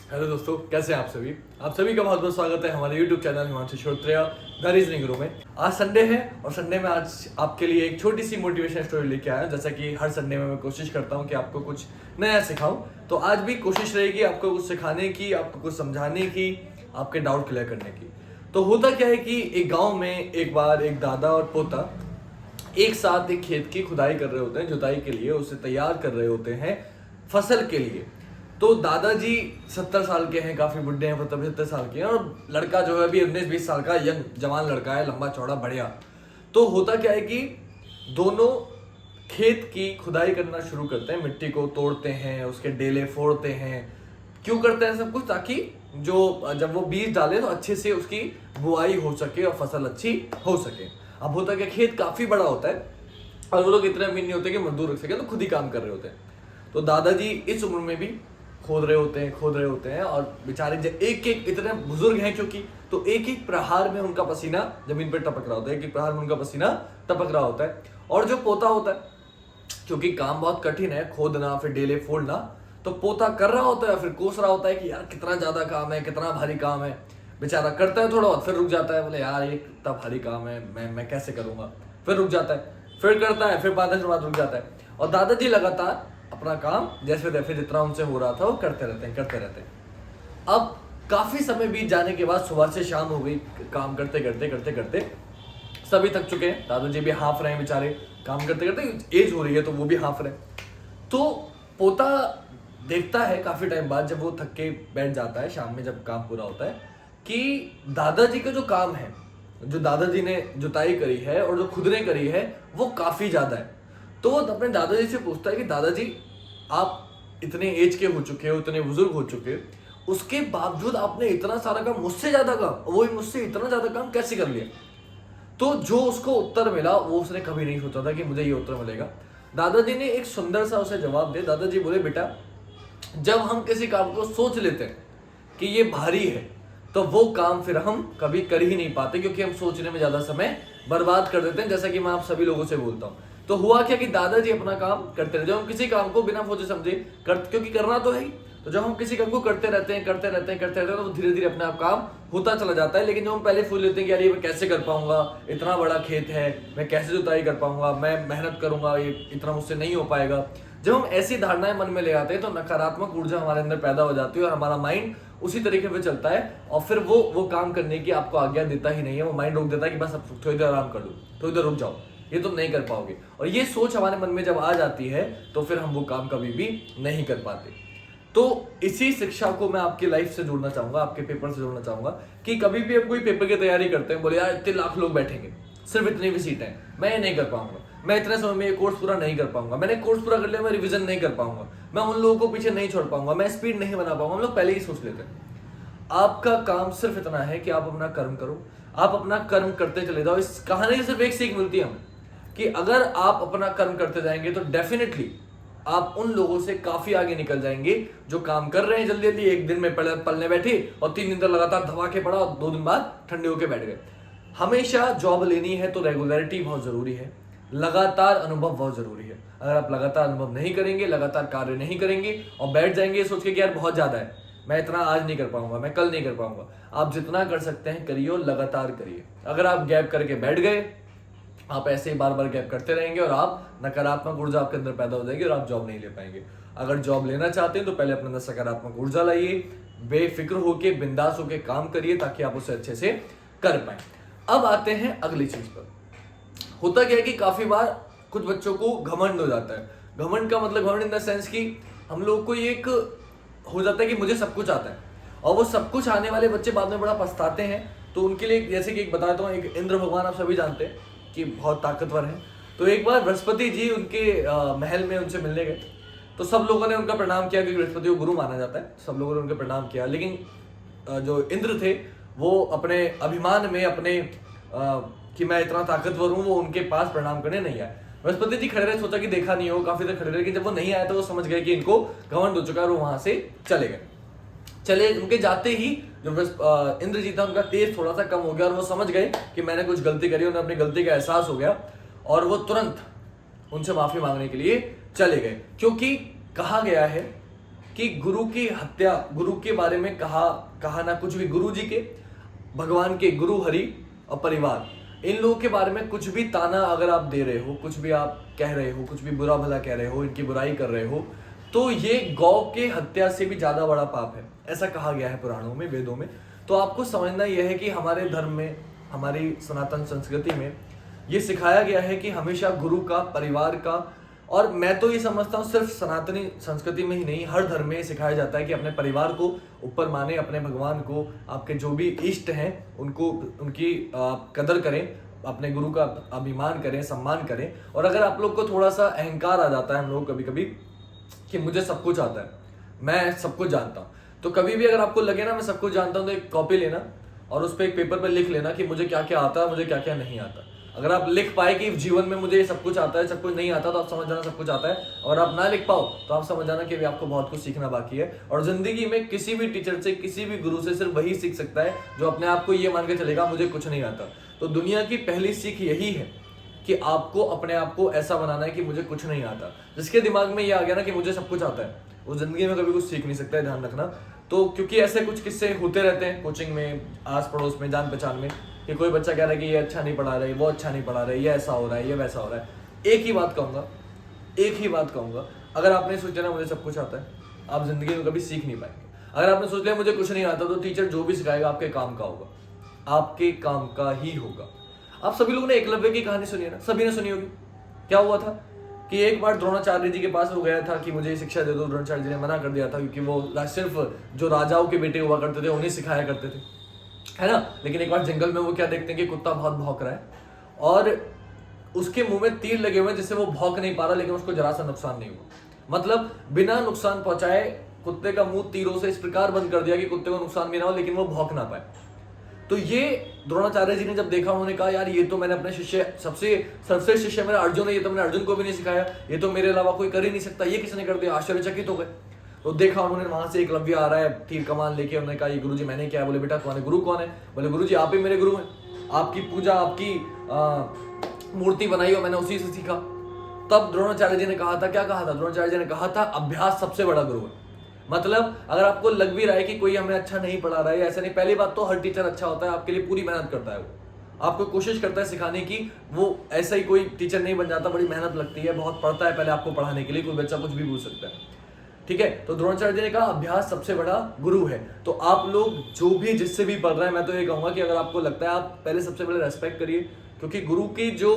Hello दोस्तों, कैसे हैं आप सभी का बहुत बहुत स्वागत है हमारे YouTube channel Himanshu Shrotriya the reasoning guru में। आज संडे है और संडे में आज आपके लिए एक छोटी सी मोटिवेशन स्टोरी लेके आया हूं। जैसा कि हर संडे में मैं कोशिश करता हूं कि आपको कुछ नया सिखाऊं, तो आज भी कोशिश रहेगी आपको कुछ सिखाने की, आपको कुछ समझाने की, आपके डाउट क्लियर करने की। तो होता क्या है कि एक गाँव में एक बार एक दादा और पोता एक साथ एक खेत की खुदाई कर रहे होते हैं, जुताई के लिए उसे तैयार कर रहे होते हैं फसल के लिए। तो दादाजी 70 साल के हैं, काफी बुढ़े हैं, 75 साल के हैं, और लड़का जो है अभी 19-20 साल का यंग जवान लड़का है, लंबा चौड़ा बढ़िया। तो होता क्या है कि दोनों खेत की खुदाई करना शुरू करते हैं, मिट्टी को तोड़ते हैं, उसके डेले फोड़ते हैं। क्यों करते हैं सब कुछ? ताकि जो जब वो बीज डाले तो अच्छे से उसकी बुआई हो सके और फसल अच्छी हो सके। अब होता क्या, खेत काफी बड़ा होता है और वो लोग इतने अमीर नहीं होते कि मजदूर रख सके, तो खुद ही काम कर रहे होते हैं। तो दादाजी इस उम्र में भी खोद रहे होते हैं और बेचारे एक एक इतने बुजुर्ग हैं क्योंकि, तो एक एक प्रहार में उनका पसीना जमीन पर टपक रहा होता है, एक एक प्रहार में उनका पसीना टपक रहा होता है। और जो पोता होता है, क्योंकि काम बहुत कठिन है, खोदना फिर डेले फोड़ना, तो पोता कर रहा होता है, फिर कोस रहा होता है कि यार कितना ज्यादा काम है, कितना भारी काम है। बेचारा करता है थोड़ा बहुत, फिर रुक जाता है, बोले यार ये इतना भारी काम है, मैं कैसे करूंगा। फिर रुक जाता है, फिर करता है, फिर 5 दिन बाद रुक जाता है। और दादाजी लगातार अपना काम जैसे तैसे जितना उनसे हो रहा था वो करते रहते हैं। अब काफी समय बीत जाने के बाद सुबह से शाम हो गई, काम करते करते सभी थक चुके हैं। दादाजी भी हाफ रहे हैं बेचारे, काम करते करते एज हो रही है तो वो भी हाफ रहे। तो पोता देखता है काफी टाइम बाद, जब वो थक के बैठ जाता है शाम में, जब काम पूरा होता है, कि दादाजी का जो काम है, जो दादाजी ने जुताई करी है और जो खुद ने करी है, वो काफी ज्यादा है। तो वो अपने दादाजी से पूछता है कि दादाजी, आप इतने एज के हो चुके हो, इतने बुजुर्ग हो चुके हो, उसके बावजूद आपने इतना सारा काम, मुझसे ज्यादा काम, वो भी मुझसे इतना ज्यादा काम कैसे कर लिया? तो जो उसको उत्तर मिला वो उसने कभी नहीं सोचा था कि मुझे ये उत्तर मिलेगा। दादाजी ने एक सुंदर सा उसे जवाब दिया। दादाजी बोले, बेटा, जब हम किसी काम को सोच लेते हैं कि ये भारी है, तो वो काम फिर हम कभी कर ही नहीं पाते, क्योंकि हम सोचने में ज्यादा समय बर्बाद कर देते हैं। जैसा कि मैं आप सभी लोगों से बोलता हूँ। तो हुआ क्या कि दादाजी अपना काम करते रहे। जब हम किसी काम को बिना सोचे समझे क्योंकि करना तो है ही, तो जब हम किसी काम को करते रहते हैं तो धीरे धीरे अपने आप काम होता चला जाता है। लेकिन जब हम पहले सोच लेते हैं कि यार ये मैं कैसे कर पाऊंगा, इतना बड़ा खेत है, मैं कैसे जुताई कर पाऊंगा, मैं मेहनत करूंगा, ये इतना मुझसे नहीं हो पाएगा। जब हम ऐसी धारणाएं मन में ले आते हैं तो नकारात्मक ऊर्जा हमारे अंदर पैदा हो जाती है और हमारा माइंड उसी तरीके से चलता है, और फिर वो काम करने की आपको आज्ञा देता ही नहीं है। वो माइंड रोक देता है कि बस अब थोड़ी देर आराम कर लो, थोड़ी देर रुक जाओ, ये तुम नहीं कर पाओगे। और ये सोच हमारे मन में जब आ जाती है तो फिर हम वो काम कभी भी नहीं कर पाते। तो इसी शिक्षा को मैं आपकी लाइफ से जोड़ना चाहूंगा, आपके पेपर से जोड़ना चाहूंगा, कि कभी भी आप कोई पेपर की तैयारी करते हैं, बोले यार इतने लाख लोग बैठेंगे, सिर्फ इतनी भी सीट है, मैं ये नहीं कर पाऊंगा, मैं इतने समय में ये कोर्स पूरा नहीं कर पाऊंगा, मैंने कोर्स पूरा कर लिया, मैं रिवीजन नहीं कर पाऊंगा, मैं उन लोगों को पीछे नहीं छोड़ पाऊंगा, मैं स्पीड नहीं बना पाऊंगा। हम लोग पहले ही सोच लेते हैं। आपका काम सिर्फ इतना है कि आप अपना कर्म करो, आप अपना कर्म करते चले जाओ। इस कहानी से सिर्फ एक सीख मिलती है हमें कि अगर आप अपना कर्म करते जाएंगे तो डेफिनेटली आप उन लोगों से काफी आगे निकल जाएंगे जो काम कर रहे हैं जल्दी जल्दी, एक दिन में पलने बैठे और 3 दिन तक लगातार दबा के पड़ा और 2 दिन बाद ठंडे होके बैठ गए। हमेशा जॉब लेनी है तो रेगुलरिटी बहुत जरूरी है, लगातार अनुभव बहुत जरूरी है। अगर आप लगातार अनुभव नहीं करेंगे, लगातार कार्य नहीं करेंगे और बैठ जाएंगे सोच के कि यार बहुत ज्यादा है, मैं इतना आज नहीं कर पाऊंगा, मैं कल नहीं कर पाऊंगा, आप जितना कर सकते हैं करिए और लगातार करिए। अगर आप गैप करके बैठ गए, आप ऐसे ही बार बार गैप करते रहेंगे और आप नकारात्मक ऊर्जा आपके अंदर पैदा हो जाएगी और आप जॉब नहीं ले पाएंगे। अगर जॉब लेना चाहते हैं तो पहले अपने अंदर सकारात्मक ऊर्जा लाइए, बेफिक्र होके, बिंदास होके काम करिए ताकि आप उसे अच्छे से कर पाए। अब आते हैं अगली चीज पर। होता क्या है कि काफी बार कुछ बच्चों को घमंड हो जाता है। घमंड का मतलब घमंड इन द सेंस कि हम लोग को ये एक हो जाता है कि मुझे सब कुछ आता है, और वो सब कुछ आने वाले बच्चे बाद में बड़ा पछताते हैं। तो उनके लिए जैसे कि एक बताता हूँ, एक इंद्र भगवान आप सभी जानते हैं कि बहुत ताकतवर हैं। तो एक बार बृहस्पति जी उनके महल में उनसे मिलने गए, तो सब लोगों ने उनका प्रणाम किया, क्योंकि बृहस्पति को गुरु माना जाता है, सब लोगों ने उनका प्रणाम किया। लेकिन जो इंद्र थे वो अपने अभिमान में, अपने कि मैं इतना ताकतवर हूँ, वो उनके पास प्रणाम करने नहीं आए। बृहस्पति जी खड़े रहे, सोचा कि देखा नहीं हो, काफी देर खड़े रहे, लेकिन जब वो नहीं आया तो वो समझ गए कि इनको घमंड हो चुका है और वो वहां से चले गए। उनके जाते ही जो इंद्र जी था उनका तेज थोड़ा सा कम हो गया और वो समझ गए कि मैंने कुछ गलती करी, उन्हें अपनी गलती का एहसास हो गया और वो तुरंत उनसे माफी मांगने के लिए चले गए। क्योंकि कहा गया है कि गुरु की हत्या, गुरु के बारे में कहा ना कुछ भी, गुरु जी के, भगवान के, गुरु हरि और परिवार, इन लोगों के बारे में कुछ भी ताना अगर आप दे रहे हो, कुछ भी आप कह रहे हो, कुछ भी बुरा भला कह रहे हो, इनकी बुराई कर रहे हो, तो ये गौ के हत्या से भी ज्यादा बड़ा पाप है, ऐसा कहा गया है पुराणों में, वेदों में। तो आपको समझना यह है कि हमारे धर्म में, हमारी सनातन संस्कृति में ये सिखाया गया है कि हमेशा गुरु का, परिवार का, और मैं तो ये समझता हूँ सिर्फ सनातनी संस्कृति में ही नहीं, हर धर्म में सिखाया जाता है कि अपने परिवार को ऊपर माने, अपने भगवान को, आपके जो भी इष्ट हैं उनको, उनकी कदर करें, अपने गुरु का अभिमान करें, सम्मान करें। और अगर आप लोग को थोड़ा सा अहंकार आ जाता है, हम लोग कभी कभी, कि मुझे सब कुछ आता है, मैं सब कुछ जानता हूँ, तो कभी भी अगर आपको लगे ना मैं सब कुछ जानता हूँ, तो एक कॉपी लेना और उस पर एक पेपर पर लिख लेना कि मुझे क्या क्या आता है, मुझे क्या क्या नहीं आता। अगर आप लिख पाए कि जीवन में मुझे सब कुछ आता है, सब कुछ नहीं आता, तो आप समझ जाना सब कुछ आता है। और आप ना लिख पाओ तो आप समझ जाना कि अभी आपको बहुत कुछ सीखना बाकी है। और जिंदगी में किसी भी टीचर से, किसी भी गुरु से सिर्फ वही सीख सकता है जो अपने आप को ये मान के चलेगा मुझे कुछ नहीं आता। तो दुनिया की पहली सीख यही है कि आपको अपने आप को ऐसा बनाना है कि मुझे कुछ नहीं आता। जिसके दिमाग में ये आ गया ना कि मुझे सब कुछ आता है, वो जिंदगी में कभी कुछ सीख नहीं सकता है, ध्यान रखना। तो क्योंकि ऐसे कुछ किस्से होते रहते हैं कोचिंग में, आस पड़ोस में, जान पहचान में, कि कोई बच्चा कह रहा है कि ये अच्छा नहीं पढ़ा रहे, वो अच्छा नहीं पढ़ा रहे, ये ऐसा हो रहा है, ये वैसा हो रहा है। एक ही बात कहूँगा, अगर आपने सोचा ना मुझे सब कुछ आता है, आप जिंदगी में कभी सीख नहीं पाएंगे। अगर आपने सोच लिया मुझे कुछ नहीं आता, तो टीचर जो भी सिखाएगा आपके काम का होगा, आपके काम का ही होगा। आप सभी लोगों ने एकलव्य की कहानी सुनी है ना, सभी ने सुनी होगी। क्या हुआ था कि एक बार द्रोणाचार्य जी के पास वो गया था कि मुझे शिक्षा दे दो। द्रोणाचार्य जी ने मना कर दिया था, क्योंकि वो सिर्फ जो राजाओं के बेटे हुआ करते थे उन्हें सिखाया करते थे, है ना। लेकिन एक बार जंगल में वो क्या देखते हैं कि कुत्ता बहुत भौंक रहा है और उसके मुंह में तीर लगे हुए हैं, जिससे वो भौंक नहीं पा रहा, लेकिन उसको जरा सा नुकसान नहीं हुआ। मतलब बिना नुकसान पहुंचाए कुत्ते का मुंह तीरों से इस प्रकार बंद कर दिया कि कुत्ते को नुकसान भी ना हो, लेकिन वो भौंक ना पाए। तो ये द्रोणाचार्य जी ने जब देखा, उन्होंने कहा यार ये तो मैंने अपने शिष्य, सबसे सर्वश्रेष्ठ शिष्य मेरा अर्जुन है, ये तो मैंने अर्जुन को भी नहीं सिखाया, ये तो मेरे अलावा कोई कर ही नहीं सकता, ये किसने कर दिया। आश्चर्यचकित हो गए। तो देखा उन्होंने, वहां से एकलव्य आ रहा है तीर कमान लेके। उन्होंने कहा ये गुरुजी मैंने क्या है। बोले बेटा तुम्हारे गुरु कौन है। बोले गुरुजी आप ही मेरे गुरु हैं, आपकी पूजा, आपकी मूर्ति बनाई हो मैंने उसी से सीखा। तब द्रोणाचार्य जी ने कहा था, क्या कहा था द्रोणाचार्य जी ने कहा था, अभ्यास सबसे बड़ा गुरु है। मतलब अगर आपको लग भी रहा है कि कोई हमें अच्छा नहीं पढ़ा रहा है, ऐसा नहीं, पहली बात तो हर टीचर अच्छा होता है, आपके लिए पूरी मेहनत करता है, वो आपको कोशिश करता है सिखाने की। वो ऐसा ही कोई टीचर नहीं बन जाता, बड़ी मेहनत लगती है, बहुत पढ़ता है पहले आपको पढ़ाने के लिए। कोई बच्चा कुछ भी पूछ सकता है, ठीक है। तो द्रोणाचार्य जी ने कहा अभ्यास सबसे बड़ा गुरु है। तो आप लोग जो भी जिससे भी पढ़ रहे हैं, मैं तो ये कहूंगा कि अगर आपको लगता है, आप पहले सबसे पहले रेस्पेक्ट करिए, क्योंकि गुरु की जो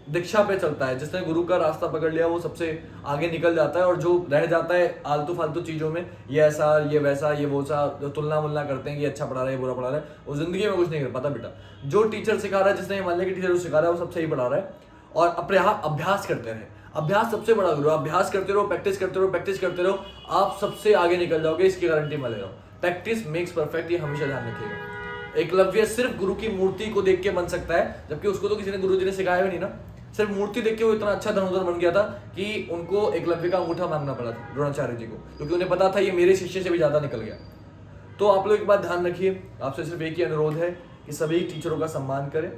दीक्षा पे चलता है, जिसने गुरु का रास्ता पकड़ लिया वो सबसे आगे निकल जाता है। और जो रह जाता है आलतू फालतू चीजों में, ये ऐसा, ये वैसा, ये वो सा, जो तुलना मुलना करते हैं कि अच्छा पढ़ा रहा है, बुरा पढ़ा रहा है, वो जिंदगी में कुछ नहीं कर पाता बेटा। जो टीचर सिखा रहा है, जिसने हिमालय के टीचर सिखा रहा है, वो सब सही पढ़ा रहा है। और अपने यहाँ अभ्यास करते रहे, अभ्यास सबसे बड़ा गुरु। अभ्यास करते रहो, प्रैक्टिस करते रहो, प्रैक्टिस करते रहो, आप सबसे आगे निकल जाओगे, इसकी गारंटी मैं ले रहा हूँ। प्रैक्टिस मेक्स परफेक्ट, ये हमेशा ध्यान रखिएगा। एकलव्य सिर्फ गुरु की मूर्ति को देख के बन सकता है, जबकि उसको तो किसी ने, गुरु जी ने सिखाया भी नहीं ना। सिर्फ मूर्ति देख के वो इतना अच्छा धनुर्धर बन गया था कि उनको एकलव्य का अंगूठा मांगना पड़ा था द्रोणाचार्य जी को, क्योंकि उन्हें पता था ये मेरे शिष्य से भी ज्यादा निकल गया। तो आप लोग एक बात ध्यान रखिए, आपसे सिर्फ एक ही अनुरोध है कि सभी टीचरों का सम्मान करें,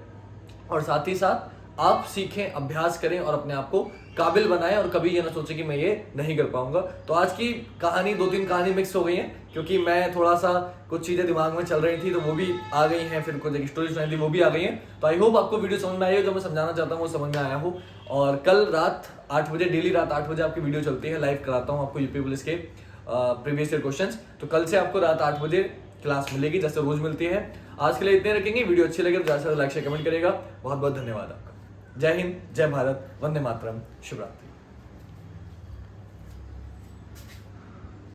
और साथ ही साथ आप सीखें, अभ्यास करें और अपने आप को काबिल बनाएं, और कभी ये ना सोचें कि मैं ये नहीं कर पाऊंगा। तो आज की कहानी, 2-3 कहानी मिक्स हो गई हैं, क्योंकि मैं थोड़ा सा कुछ चीजें दिमाग में चल रही थी तो वो भी आ गई हैं, फिर कुछ एक स्टोरी सुनाई थी वो भी आ गई हैं। तो आई होप आपको वीडियो समझ में आई हो, जो मैं समझाना चाहता हूँ वो समझ में आया हो। और कल रात 8 बजे, डेली रात 8 बजे आपकी वीडियो चलती है, लाइव कराता हूँ आपको यूपी पुलिस के प्रीवियस ईयर क्वेश्चंस। तो कल से आपको रात 8 बजे क्लास मिलेगी, जैसे रोज मिलती है। आज के लिए इतने रखेंगे। वीडियो अच्छी लगे तो ज्यादा से ज्यादा लाइक शेयर कमेंट करेगा। बहुत बहुत धन्यवाद आपका। जय हिंद, जय भारत, वंदे मातरम, शुभ रात्रि।